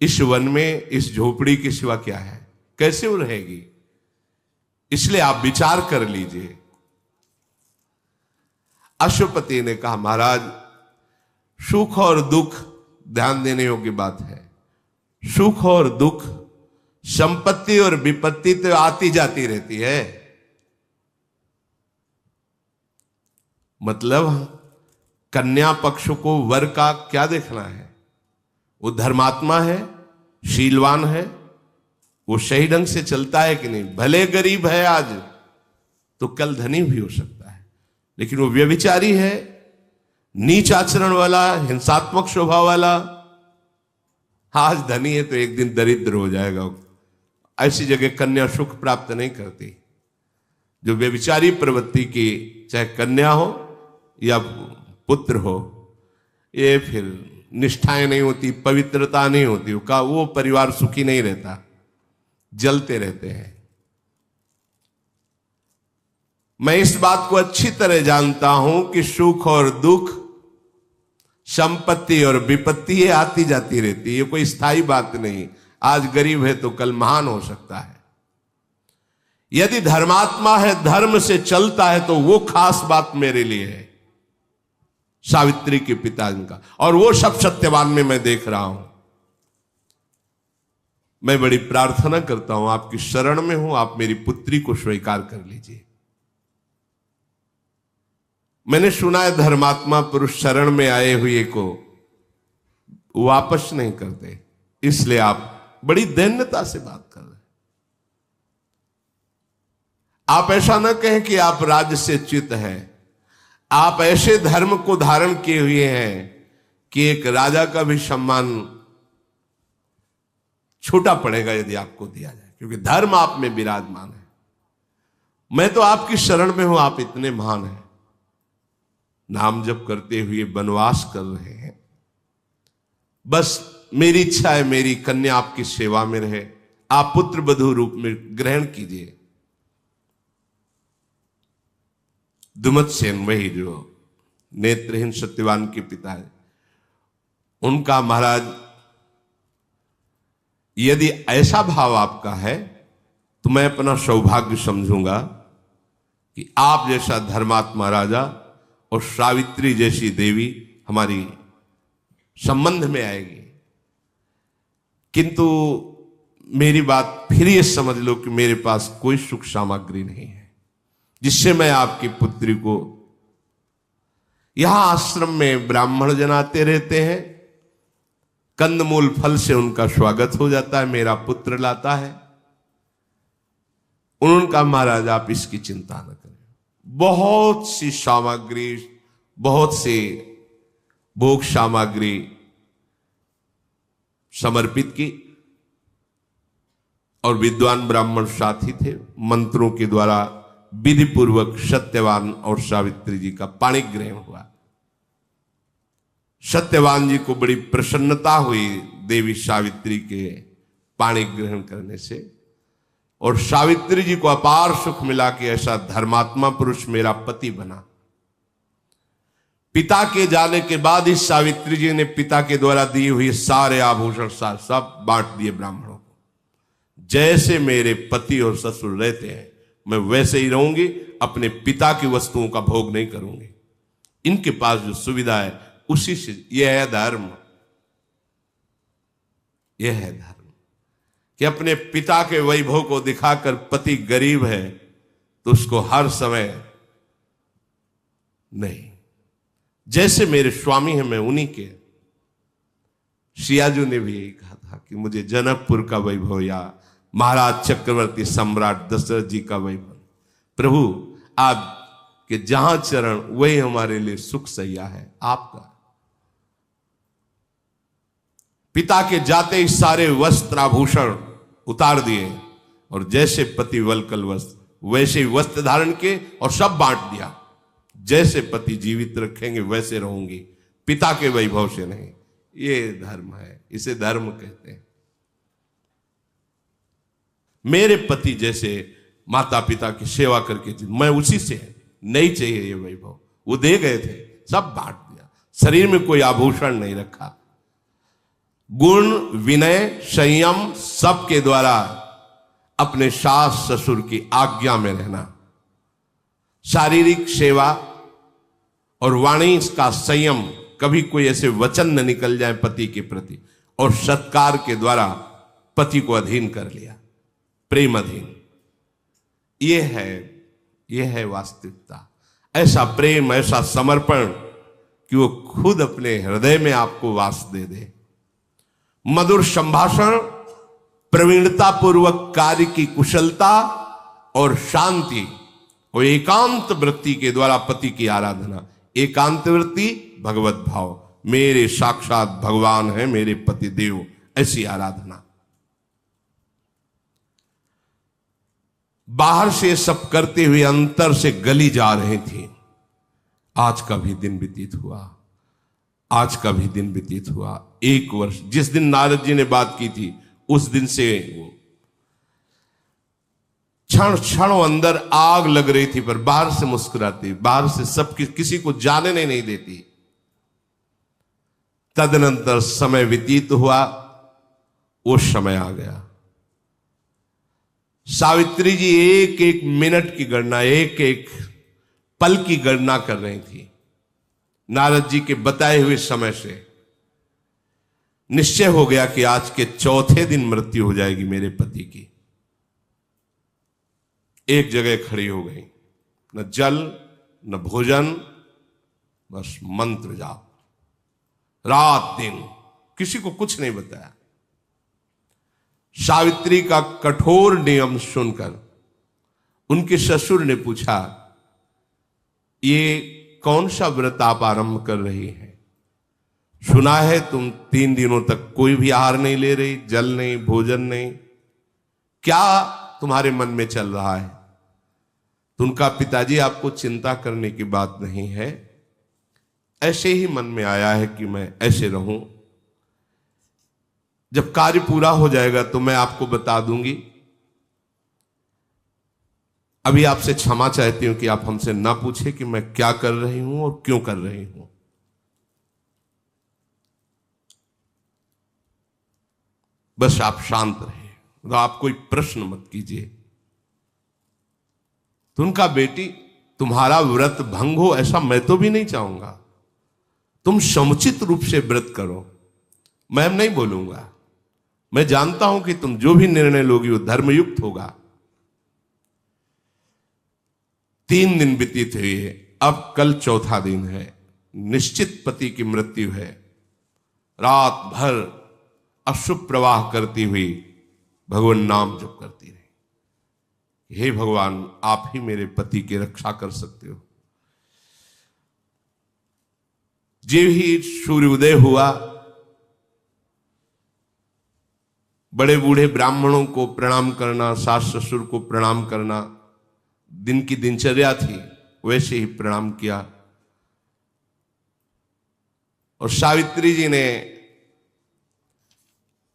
इस वन में इस झोपड़ी के सिवा क्या है? कैसे वो रहेगी? इसलिए आप विचार कर लीजिए। अश्वपति ने कहा महाराज, सुख और दुख ध्यान देने योग्य बात है। सुख और दुख, संपत्ति और विपत्ति तो आती जाती रहती है। मतलब कन्या पक्ष को वर का क्या देखना है? वो धर्मात्मा है, शीलवान है, वो सही ढंग से चलता है कि नहीं। भले गरीब है आज, तो कल धनी भी हो सकता है, लेकिन वो व्यभिचारी है, नीच आचरण वाला, हिंसात्मक स्वभाव वाला, आज धनी है तो एक दिन दरिद्र हो जाएगा। ऐसी जगह कन्या सुख प्राप्त नहीं करती। जो व्यभिचारी प्रवृत्ति की, चाहे कन्या हो या पुत्र हो, ये फिर निष्ठाएं नहीं होती, पवित्रता नहीं होती, वो परिवार सुखी नहीं रहता, जलते रहते हैं। मैं इस बात को अच्छी तरह जानता हूं कि सुख और दुख, संपत्ति और विपत्ति ये आती जाती रहती है, ये कोई स्थायी बात नहीं। आज गरीब है तो कल महान हो सकता है। यदि धर्मात्मा है, धर्म से चलता है, तो वो खास बात मेरे लिए है, सावित्री के पिता का, और वो सब सत्यवान में मैं देख रहा हूं। मैं बड़ी प्रार्थना करता हूं, आपकी शरण में हूं, आप मेरी पुत्री को स्वीकार कर लीजिए। मैंने सुना है धर्मात्मा पुरुष शरण में आए हुए को वापस नहीं करते, इसलिए आप बड़ी दैन्यता से बात कर रहे हैं। आप ऐसा ना कहें कि आप राज्य से च्युत हैं। आप ऐसे धर्म को धारण किए हुए हैं कि एक राजा का भी सम्मान छोटा पड़ेगा यदि आपको दिया जाए, क्योंकि धर्म आप में विराजमान है। मैं तो आपकी शरण में हूं, आप इतने महान हैं, नाम जप करते हुए वनवास कर रहे हैं। बस मेरी इच्छा है मेरी कन्या आपकी सेवा में रहे, आप पुत्र वधू रूप में ग्रहण कीजिए। दुमतसेन, वही जो नेत्रहीन सत्यवान के पिता है, उनका महाराज यदि ऐसा भाव आपका है तो मैं अपना सौभाग्य समझूंगा कि आप जैसा धर्मात्मा राजा और सावित्री जैसी देवी हमारी संबंध में आएगी। किंतु मेरी बात फिर ये समझ लो कि मेरे पास कोई सुख सामग्री नहीं है जिससे मैं आपकी पुत्री को, यहां आश्रम में ब्राह्मण जन आते रहते हैं, कंदमूल फल से उनका स्वागत हो जाता है, मेरा पुत्र लाता है। उनका महाराज आप इसकी चिंता न करें, बहुत सी सामग्री, बहुत सी भोग सामग्री समर्पित की, और विद्वान ब्राह्मण साथी थे। मंत्रों के द्वारा विधि पूर्वक सत्यवान और सावित्री जी का पाणी ग्रहण हुआ। सत्यवान जी को बड़ी प्रसन्नता हुई देवी सावित्री के पाणी ग्रहण करने से, और सावित्री जी को अपार सुख मिला कि ऐसा धर्मात्मा पुरुष मेरा पति बना। पिता के जाने के बाद इस सावित्री जी ने पिता के द्वारा दिए हुए सारे आभूषण सब बांट दिए ब्राह्मणों को। जैसे मेरे पति और ससुर रहते हैं मैं वैसे ही रहूंगी, अपने पिता की वस्तुओं का भोग नहीं करूंगी। इनके पास जो सुविधा है उसी से, यह है धर्म, यह है धर्म कि अपने पिता के वैभव को दिखाकर, पति गरीब है तो उसको हर समय नहीं, जैसे मेरे स्वामी हैं मैं उन्हीं के। सियाजू ने भी यही कहा था कि मुझे जनकपुर का वैभव या महाराज चक्रवर्ती सम्राट दशरथ जी का वैभव, प्रभु आपके जहां चरण वही हमारे लिए सुख सैया है आपका। पिता के जाते ही सारे वस्त्र आभूषण उतार दिए, और जैसे पति वल्कल वस्त्र वैसे ही वस्त्र धारण के और सब बांट दिया। जैसे पति जीवित रखेंगे वैसे रहूंगी, पिता के वैभव से नहीं। ये धर्म है, इसे धर्म कहते हैं। मेरे पति जैसे माता पिता की सेवा करके मैं उसी से नहीं चाहिए ये वैभव। वो दे गए थे, सब बांट दिया, शरीर में कोई आभूषण नहीं रखा। गुण, विनय, संयम सबके द्वारा अपने सास ससुर की आज्ञा में रहना, शारीरिक सेवा और वाणी का संयम, कभी कोई ऐसे वचन न निकल जाए पति के प्रति, और सत्कार के द्वारा पति को अधीन कर लिया, प्रेम अधीन। ये है वास्तविकता। ऐसा प्रेम, ऐसा समर्पण कि वो खुद अपने हृदय में आपको वास दे दे। मधुर संभाषण, प्रवीणता पूर्वक कार्य की कुशलता और शांति और एकांत वृत्ति के द्वारा पति की आराधना। एकांत वृत्ति भगवत भाव, मेरे साक्षात भगवान है मेरे पति देव, ऐसी आराधना। बाहर से सब करते हुए अंतर से गली जा रही थी। आज का भी दिन व्यतीत हुआ, आज का भी दिन व्यतीत हुआ। 1 वर्ष, जिस दिन नारद जी ने बात की थी उस दिन से क्षण क्षण अंदर आग लग रही थी, पर बाहर से मुस्कुराती, बाहर से सब किसी को जानने नहीं देती। तदनंतर समय व्यतीत हुआ, वो समय आ गया। सावित्री जी एक एक मिनट की गणना, एक एक पल की गणना कर रही थी। नारद जी के बताए हुए समय से निश्चय हो गया कि आज के चौथे दिन मृत्यु हो जाएगी मेरे पति की। एक जगह खड़ी हो गई, न जल न भोजन, बस मंत्र जाप, रात दिन, किसी को कुछ नहीं बताया। सावित्री का कठोर नियम सुनकर उनके ससुर ने पूछा, ये कौन सा व्रत आप आरंभ कर रही हैं? सुना है तुम 3 दिनों तक कोई भी आहार नहीं ले रही, जल नहीं, भोजन नहीं, क्या तुम्हारे मन में चल रहा है? तो उनका पिताजी, आपको चिंता करने की बात नहीं है, ऐसे ही मन में आया है कि मैं ऐसे रहूं। जब कार्य पूरा हो जाएगा तो मैं आपको बता दूंगी। अभी आपसे क्षमा चाहती हूं कि आप हमसे ना पूछे कि मैं क्या कर रही हूं और क्यों कर रही हूं। बस आप शांत रहे, तो आप कोई प्रश्न मत कीजिए। तो उनका, बेटी तुम्हारा व्रत भंग हो ऐसा मैं तो भी नहीं चाहूंगा, तुम समुचित रूप से व्रत करो। मैं नहीं बोलूंगा, मैं जानता हूं कि तुम जो भी निर्णय लोगी वो धर्मयुक्त होगा। 3 दिन व्यतीत हुए, अब कल चौथा दिन है। निश्चित पति की मृत्यु है। रात भर अशुभ प्रवाह करती हुई भगवान नाम जप करती रही। हे भगवान, आप ही मेरे पति की रक्षा कर सकते हो। जो ही सूर्योदय हुआ, बड़े बूढ़े ब्राह्मणों को प्रणाम करना, सास ससुर को प्रणाम करना दिन की दिनचर्या थी, वैसे ही प्रणाम किया। और सावित्री जी ने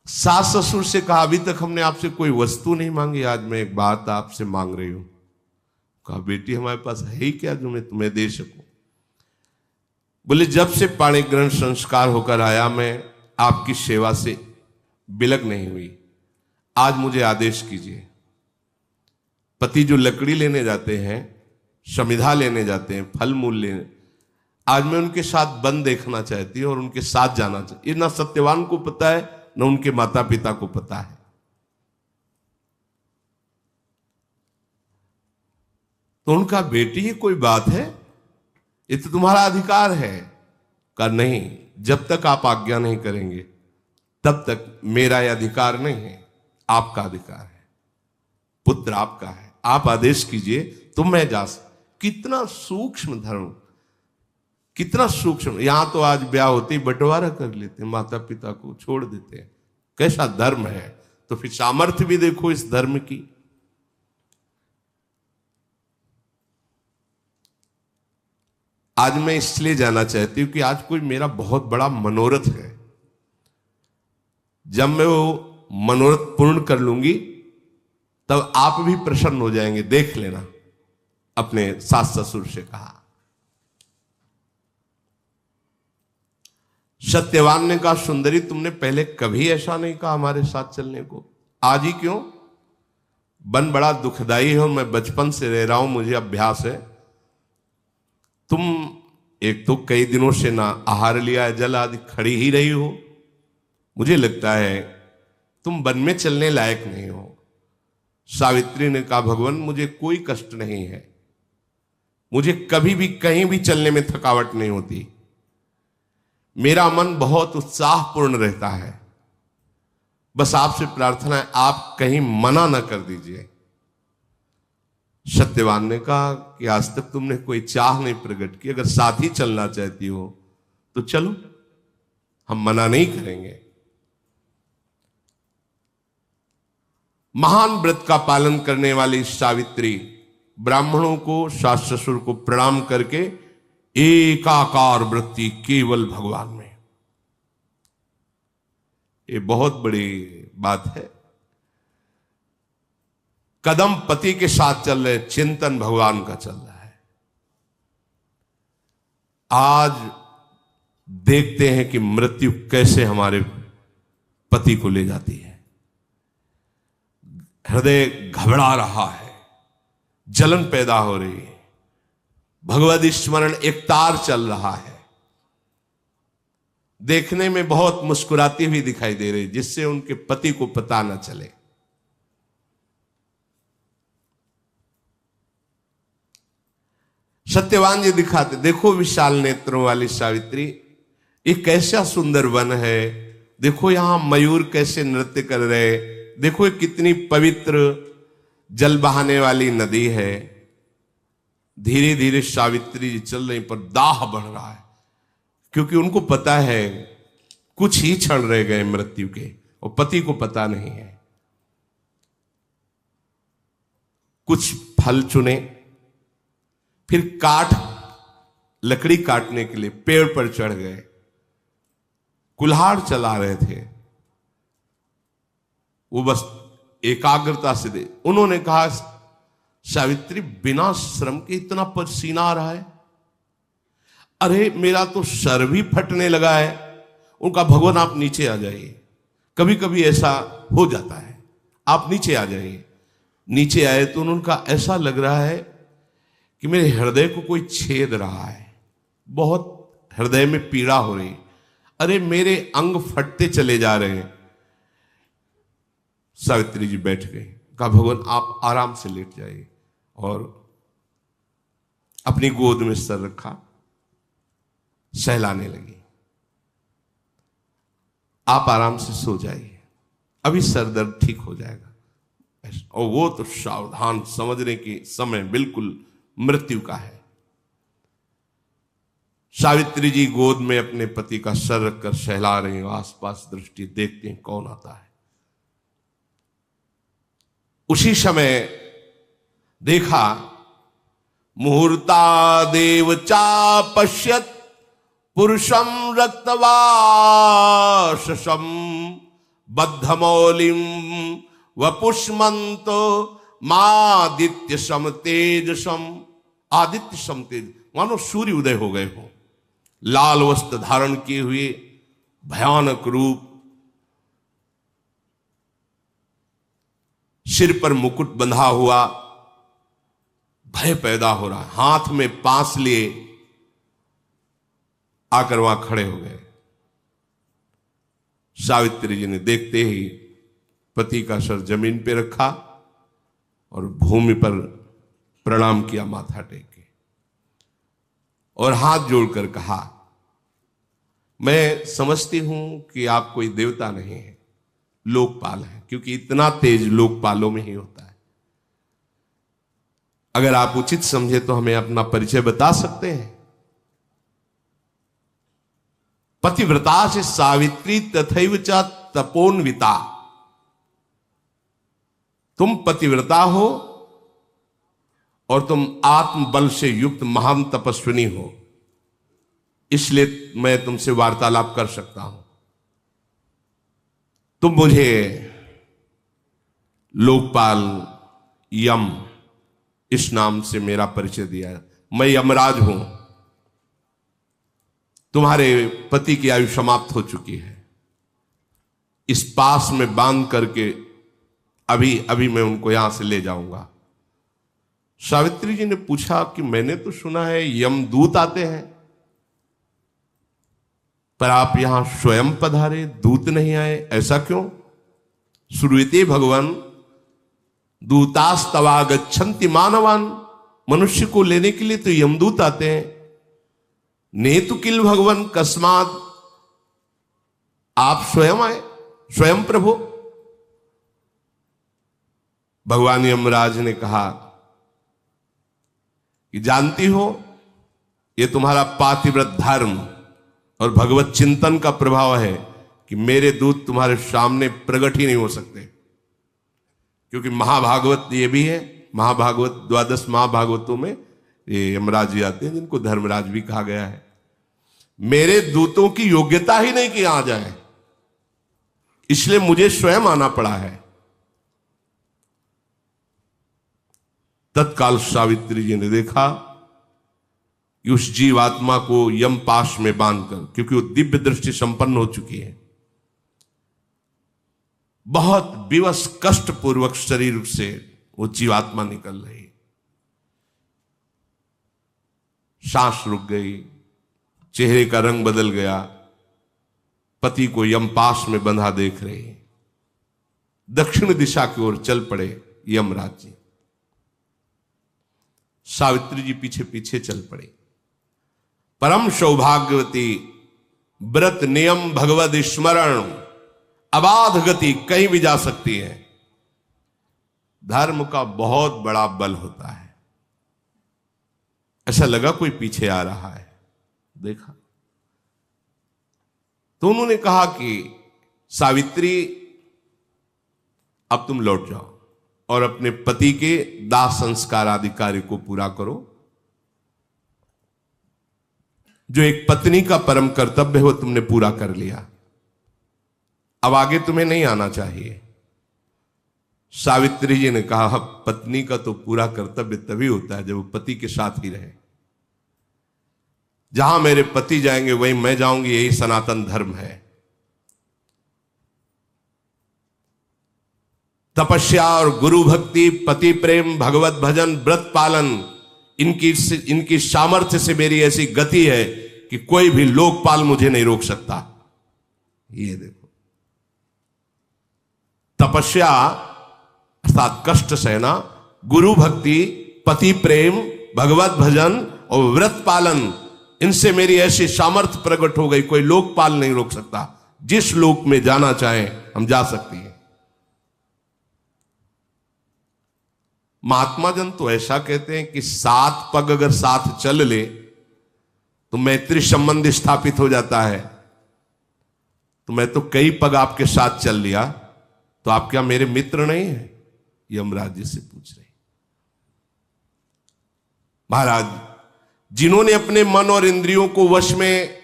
सास ससुर से कहा, अभी तक हमने आपसे कोई वस्तु नहीं मांगी, आज मैं एक बात आपसे मांग रही हूं। कहा, बेटी हमारे पास है ही क्या जो मैं तुम्हें दे सकूं? बोले, जब से पाणी ग्रहण संस्कार होकर आया मैं आपकी सेवा से बिलक नहीं हुई। आज मुझे आदेश कीजिए। पति जो लकड़ी लेने जाते हैं, समिधा लेने जाते हैं, फल मूल लेने, आज मैं उनके साथ वन देखना चाहती हूं और उनके साथ जाना चाहती। ये ना सत्यवान को पता है, न उनके माता पिता को पता है। तो उनका, बेटी ये कोई बात है? ये तो तुम्हारा अधिकार है। कहा, नहीं, जब तक आप आज्ञा नहीं करेंगे तब तक मेरा यह अधिकार नहीं है, आपका अधिकार है। पुत्र आपका है, आप आदेश कीजिए तो मैं जा सकता। कितना सूक्ष्म धर्म, कितना सूक्ष्म। यहां तो आज ब्याह होते ही बंटवारा कर लेते हैं, माता पिता को छोड़ देते हैं। कैसा धर्म है? तो फिर सामर्थ्य भी देखो इस धर्म की। आज मैं इसलिए जाना चाहती हूं कि आज कोई मेरा बहुत बड़ा मनोरथ है। जब मैं वो मनोरथ पूर्ण कर लूंगी तब आप भी प्रसन्न हो जाएंगे, देख लेना। अपने सास ससुर से कहा। सत्यवान ने कहा, सुंदरी तुमने पहले कभी ऐसा नहीं कहा हमारे साथ चलने को, आज ही क्यों? बन बड़ा दुखदाई है और मैं बचपन से रह रहा हूं, मुझे अभ्यास है। तुम एक तो कई दिनों से ना आहार लिया है, जल आदि खड़ी ही रही हो, मुझे लगता है तुम वन में चलने लायक नहीं हो। सावित्री ने कहा, भगवान मुझे कोई कष्ट नहीं है, मुझे कभी भी कहीं भी चलने में थकावट नहीं होती, मेरा मन बहुत उत्साहपूर्ण रहता है। बस आपसे प्रार्थना है आप कहीं मना ना कर दीजिए। सत्यवान ने कहा कि आज तक तुमने कोई चाह नहीं प्रकट की, अगर साथ ही चलना चाहती हो तो चलो, हम मना नहीं करेंगे। महान व्रत का पालन करने वाली सावित्री ब्राह्मणों को, सास ससुर को प्रणाम करके एकाकार वृत्ति केवल भगवान में। ये बहुत बड़ी बात है। कदम पति के साथ चल रहे, चिंतन भगवान का चल रहा है। आज देखते हैं कि मृत्यु कैसे हमारे पति को ले जाती है। हृदय घबरा रहा है, जलन पैदा हो रही है, भगवद स्मरण एक तार चल रहा है। देखने में बहुत मुस्कुराती हुई दिखाई दे रही, जिससे उनके पति को पता न चले। सत्यवान जी दिखाते, देखो विशाल नेत्रों वाली सावित्री, ये कैसा सुंदर वन है, देखो यहां मयूर कैसे नृत्य कर रहे, देखो ये कितनी पवित्र जल बहाने वाली नदी है। धीरे धीरे सावित्री जी चल रही, पर दाह बढ़ रहा है, क्योंकि उनको पता है कुछ ही क्षण रह गए मृत्यु के, और पति को पता नहीं है। कुछ फल चुने, फिर लकड़ी काटने के लिए पेड़ पर चढ़ गए, कुल्हाड़ चला रहे थे। वो बस एकाग्रता से दे। उन्होंने कहा, सावित्री बिना श्रम के इतना पसीना आ रहा है, अरे मेरा तो सर भी फटने लगा है। उनका, भगवान आप नीचे आ जाइए, कभी कभी ऐसा हो जाता है, आप नीचे आ जाइए। नीचे आए तो उनका ऐसा लग रहा है कि मेरे हृदय को कोई छेद रहा है, बहुत हृदय में पीड़ा हो रही, अरे मेरे अंग फटते चले जा रहे हैं। सावित्री जी बैठ गई, कहा भगवान आप आराम से लेट जाइए, और अपनी गोद में सर रखा, सहलाने लगी। आप आराम से सो जाइए, अभी सर दर्द ठीक हो जाएगा। और वो तो सावधान, समझने की समय बिल्कुल मृत्यु का है। सावित्री जी गोद में अपने पति का सर रखकर सहला रहे हैं, आसपास दृष्टि देखते हैं कौन आता है। उसी समय देखा, मुहूर्ता देव चा पश्यत पुरुषम रक्तवाससम बद्धमौलिम वपुष्मंतो मादित्य सम तेजसम। आदित्य सम तेज, मानो सूर्य उदय हो गए हो, लाल वस्त्र धारण किए हुए, भयानक रूप, सिर पर मुकुट बंधा हुआ, भय पैदा हो रहा है। हाथ में पास लिए आकर वहां खड़े हो गए। सावित्री जी ने देखते ही पति का सर जमीन पे रखा और भूमि पर प्रणाम किया, माथा टेक के, और हाथ जोड़कर कहा, मैं समझती हूं कि आप कोई देवता नहीं है, लोकपाल है, क्योंकि इतना तेज लोकपालों में ही होता है। अगर आप उचित समझे तो हमें अपना परिचय बता सकते हैं। पतिव्रता से सावित्री तथैव च तपोन्विता। तुम पतिव्रता हो और तुम आत्मबल से युक्त महान तपस्विनी हो। इसलिए मैं तुमसे वार्तालाप कर सकता हूं। तुम मुझे लोकपाल यम इस नाम से मेरा परिचय दिया। मैं यमराज हूं। तुम्हारे पति की आयु समाप्त हो चुकी है। इस पास में बांध करके अभी अभी मैं उनको यहां से ले जाऊंगा। सावित्री जी ने पूछा कि मैंने तो सुना है यमदूत आते हैं, पर आप यहां स्वयं पधारे, दूत नहीं आए, ऐसा क्यों? श्रूयते भगवान दूतास्तवागच्छन्ति मानवान। मनुष्य को लेने के लिए तो यमदूत आते हैं। नेतु किल भगवान कस्मात, आप स्वयं आए, स्वयं प्रभु। भगवान यमराज ने कहा कि जानती हो, ये तुम्हारा पातिव्रत धर्म और भगवत चिंतन का प्रभाव है कि मेरे दूत तुम्हारे सामने प्रकट ही नहीं हो सकते। क्योंकि महाभागवत ये भी है, महाभागवत 12 महाभागवतों में ये यमराज जी आते हैं, जिनको धर्मराज भी कहा गया है। मेरे दूतों की योग्यता ही नहीं कि आ जाए, इसलिए मुझे स्वयं आना पड़ा है। तत्काल सावित्री जी ने देखा कि उस जीवात्मा को यम पाश में बांधकर, क्योंकि वो दिव्य दृष्टि संपन्न हो चुकी है, बहुत विवश कष्ट पूर्वक शरीर से वो जीवात्मा निकल रही, सांस रुक गई, चेहरे का रंग बदल गया, पति को यमपाश में बंधा देख रही। दक्षिण दिशा की ओर चल पड़े यमराज जी। सावित्री जी पीछे पीछे चल पड़े। परम सौभाग्यवती, व्रत नियम भगवद स्मरण, अबाध गति, कहीं भी जा सकती है। धर्म का बहुत बड़ा बल होता है। ऐसा लगा कोई पीछे आ रहा है, देखा तो उन्होंने कहा कि सावित्री, अब तुम लौट जाओ और अपने पति के दाह संस्कार आदि कार्य को पूरा करो। जो एक पत्नी का परम कर्तव्य है वो तुमने पूरा कर लिया, अब आगे तुम्हें नहीं आना चाहिए। सावित्री जी ने कहा, पत्नी का तो पूरा कर्तव्य तभी होता है जब वो पति के साथ ही रहे। जहां मेरे पति जाएंगे वहीं मैं जाऊंगी, यही सनातन धर्म है। तपस्या और गुरु भक्ति, पति प्रेम, भगवत भजन, व्रत पालन, इनकी सामर्थ्य से मेरी ऐसी गति है कि कोई भी लोकपाल मुझे नहीं रोक सकता। ये देखो, तपस्या अर्थात कष्ट सहना, गुरु भक्ति, पति प्रेम, भगवत भजन और व्रत पालन, इनसे मेरी ऐसी सामर्थ्य प्रकट हो गई, कोई लोकपाल नहीं रोक सकता। जिस लोक में जाना चाहें हम जा सकती हैं। महात्मा जन तो ऐसा कहते हैं कि 7 पग अगर साथ चल ले तो मैत्री संबंध स्थापित हो जाता है। तो मैं तो कई पग आपके साथ चल लिया, तो आप क्या मेरे मित्र नहीं है? यमराज जी से पूछ रहे। महाराज, जिन्होंने अपने मन और इंद्रियों को वश में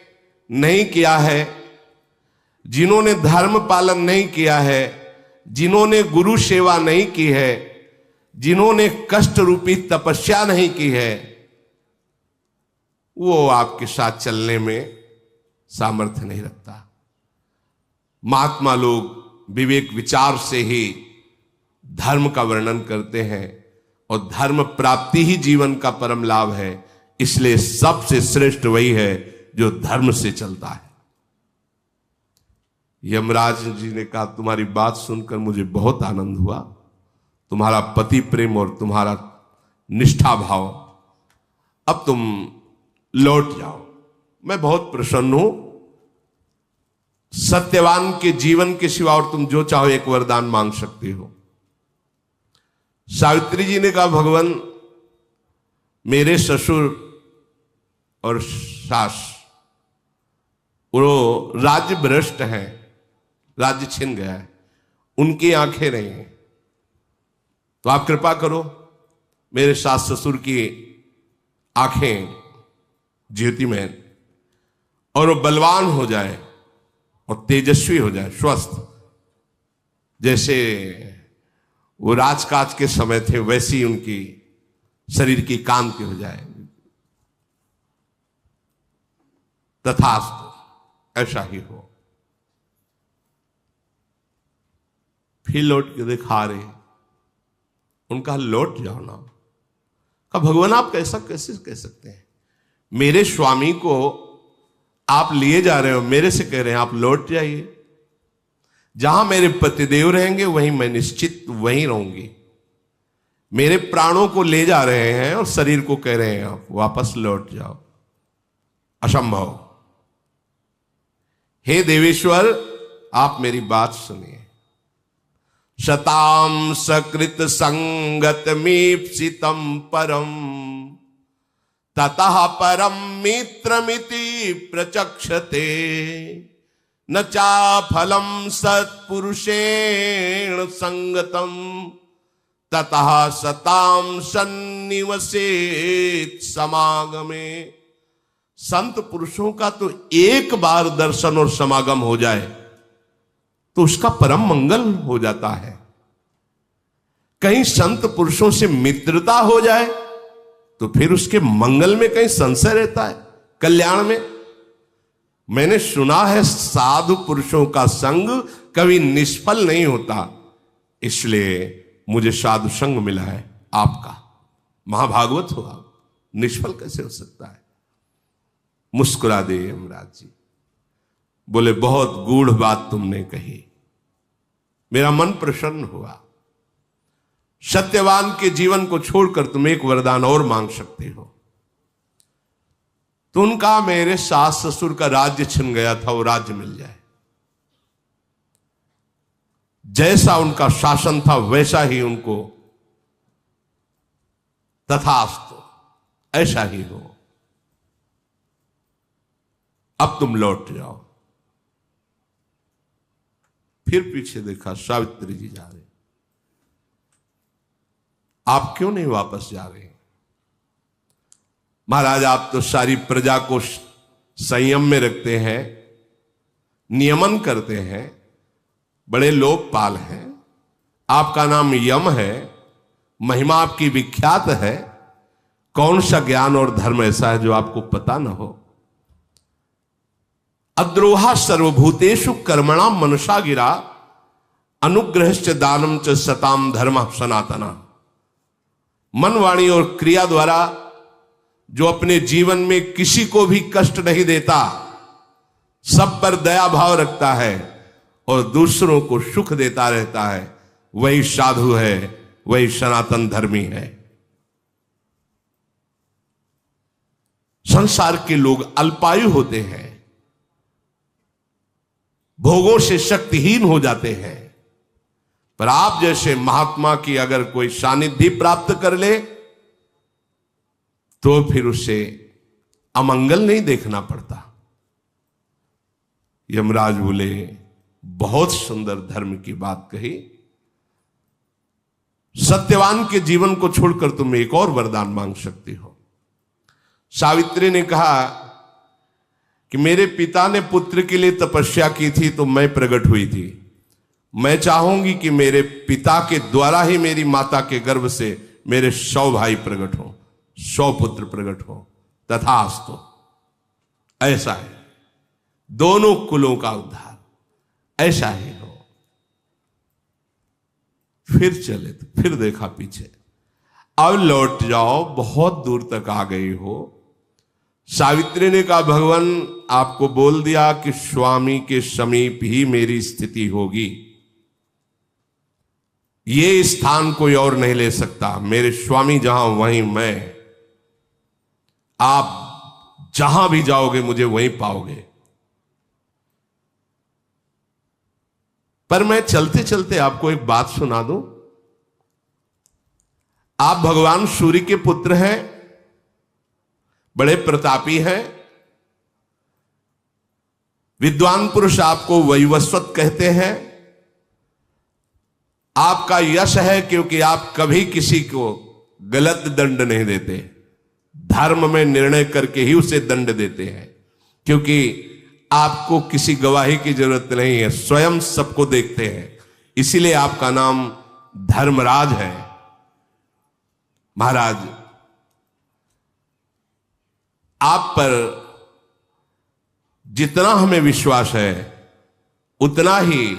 नहीं किया है, जिन्होंने धर्म पालन नहीं किया है, जिन्होंने गुरु सेवा नहीं की है, जिन्होंने कष्ट रूपी तपस्या नहीं की है, वो आपके साथ चलने में सामर्थ्य नहीं रखता। महात्मा लोग विवेक विचार से ही धर्म का वर्णन करते हैं और धर्म प्राप्ति ही जीवन का परम लाभ है। इसलिए सबसे श्रेष्ठ वही है जो धर्म से चलता है। यमराज जी ने कहा, तुम्हारी बात सुनकर मुझे बहुत आनंद हुआ। तुम्हारा पति प्रेम और तुम्हारा निष्ठा भाव, अब तुम लौट जाओ। मैं बहुत प्रसन्न हूं। सत्यवान के जीवन के सिवा और तुम जो चाहो एक वरदान मांग सकते हो। सावित्री जी ने कहा, भगवान, मेरे ससुर और सास वो राज्य भ्रष्ट हैं, राज्य छिन गया है, उनकी आंखें नहीं हैं। तो आप कृपा करो, मेरे सास ससुर की आंखें ज्योतिमय और वो बलवान हो जाए और तेजस्वी हो जाए, स्वस्थ, जैसे वो राजकाज के समय थे वैसी उनकी शरीर की कांति हो जाए। तथास्तु, ऐसा ही हो। फिर लौट के दिखा रहे, उनका लौट जाओ ना। कहा भगवान आप कैसा कैसे कह सकते हैं, मेरे स्वामी को आप लिए जा रहे हो, मेरे से कह रहे हैं आप लौट जाइए। जहां मेरे पतिदेव रहेंगे वहीं मैं निश्चित वहीं रहूंगी। मेरे प्राणों को ले जा रहे हैं और शरीर को कह रहे हैं आप वापस लौट जाओ, असंभव। हे देवेश्वर आप मेरी बात सुनिए। शताम सकृत संगत मीप्सितम परम ततः परम मित्रमिति प्रचक्षते न चा फलम सत्पुरुषेण संगतम ततः सताम सन्निवसेत समागमे। संत पुरुषों का तो एक बार दर्शन और समागम हो जाए तो उसका परम मंगल हो जाता है। कहीं संत पुरुषों से मित्रता हो जाए तो फिर उसके मंगल में कहीं संशय रहता है, कल्याण में। मैंने सुना है साधु पुरुषों का संग कभी निष्फल नहीं होता, इसलिए मुझे साधु संग मिला है आपका। महाभागवत हो आप, निष्फल कैसे हो सकता है। मुस्कुरा दे यमराज जी, बोले बहुत गूढ़ बात तुमने कही, मेरा मन प्रसन्न हुआ। सत्यवान के जीवन को छोड़कर तुम एक वरदान और मांग सकते हो। तो उनका मेरे सास ससुर का राज्य छिन गया था, वो राज्य मिल जाए। जैसा उनका शासन था वैसा ही उनको, तथास्तु, ऐसा ही हो। अब तुम लौट जाओ। फिर पीछे देखा, सावित्री जी जा रहे। आप क्यों नहीं वापस जा रहे? महाराज आप तो सारी प्रजा को संयम में रखते हैं, नियमन करते हैं, बड़े लोकपाल हैं, आपका नाम यम है, महिमा आपकी विख्यात है। कौन सा ज्ञान और धर्म ऐसा है जो आपको पता ना हो? अद्रोहा सर्वभूतेषु कर्मणाम मनुषा गिरा अनुग्रहश्च दानम च सताम धर्म सनातना। मन, वाणी और क्रिया द्वारा जो अपने जीवन में किसी को भी कष्ट नहीं देता, सब पर दया भाव रखता है और दूसरों को सुख देता रहता है, वही साधु है, वही सनातन धर्मी है। संसार के लोग अल्पायु होते हैं, भोगों से शक्तिहीन हो जाते हैं, पर आप जैसे महात्मा की अगर कोई सानिध्य प्राप्त कर ले तो फिर उसे अमंगल नहीं देखना पड़ता। यमराज बोले बहुत सुंदर धर्म की बात कही। सत्यवान के जीवन को छोड़कर तुम एक और वरदान मांग सकती हो। सावित्री ने कहा कि मेरे पिता ने पुत्र के लिए तपस्या की थी तो मैं प्रकट हुई थी। मैं चाहूंगी कि मेरे पिता के द्वारा ही मेरी माता के गर्भ से मेरे 100 भाई प्रकट हो, 100 पुत्र प्रकट हो। तथास्तु, ऐसा है। दोनों कुलों का उद्धार, ऐसा ही हो। फिर चले तो फिर देखा पीछे, अब लौट जाओ, बहुत दूर तक आ गई हो। सावित्री ने कहा भगवान आपको बोल दिया कि स्वामी के समीप ही मेरी स्थिति होगी, ये स्थान कोई और नहीं ले सकता। मेरे स्वामी जहां वहीं मैं, आप जहां भी जाओगे मुझे वहीं पाओगे। पर मैं चलते चलते आपको एक बात सुना दूं। आप भगवान सूर्य के पुत्र हैं, बड़े प्रतापी हैं, विद्वान पुरुष आपको वैवस्वत कहते हैं। आपका यश है क्योंकि आप कभी किसी को गलत दंड नहीं देते, धर्म में निर्णय करके ही उसे दंड देते हैं। क्योंकि आपको किसी गवाही की जरूरत नहीं है, स्वयं सबको देखते हैं। इसीलिए आपका नाम धर्मराज है। महाराज, आप पर जितना हमें विश्वास है उतना ही